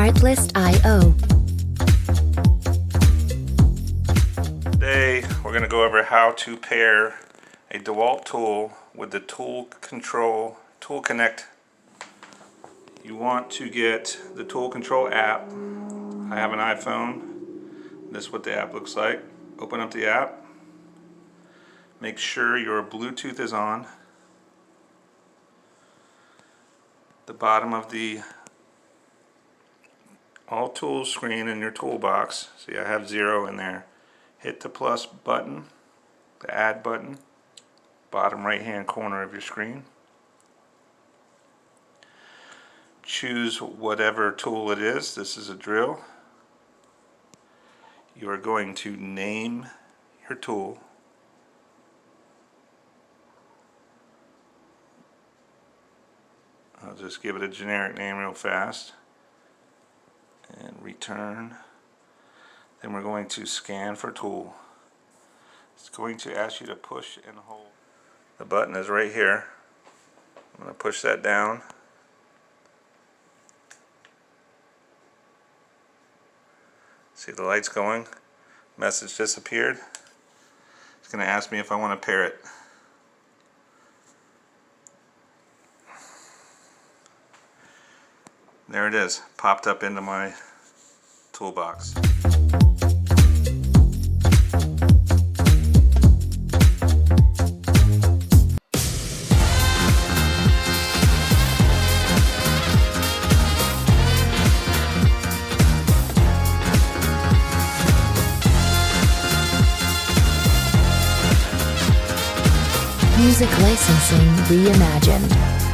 Artlist.io. Today we're going to go over how to pair a Dewalt tool with the Tool Connect. You want to get the Tool Control app. I have an iPhone. This is what the app looks like. Open up the app. Make sure your Bluetooth is on. The bottom of the All Tools screen in your toolbox. See, I have 0 in there. Hit the plus button, the add button, bottom right hand corner of your screen. Choose whatever tool it is. This is a drill. You are going to name your tool. I'll just give it a generic name real fast and return. Then we're going to scan for tool. It's going to ask you to push and hold. The button is right here. I'm going to push that down. See the lights going? Message disappeared. It's going to ask me if I want to pair it. There it is, popped up into my toolbox. Music licensing reimagined.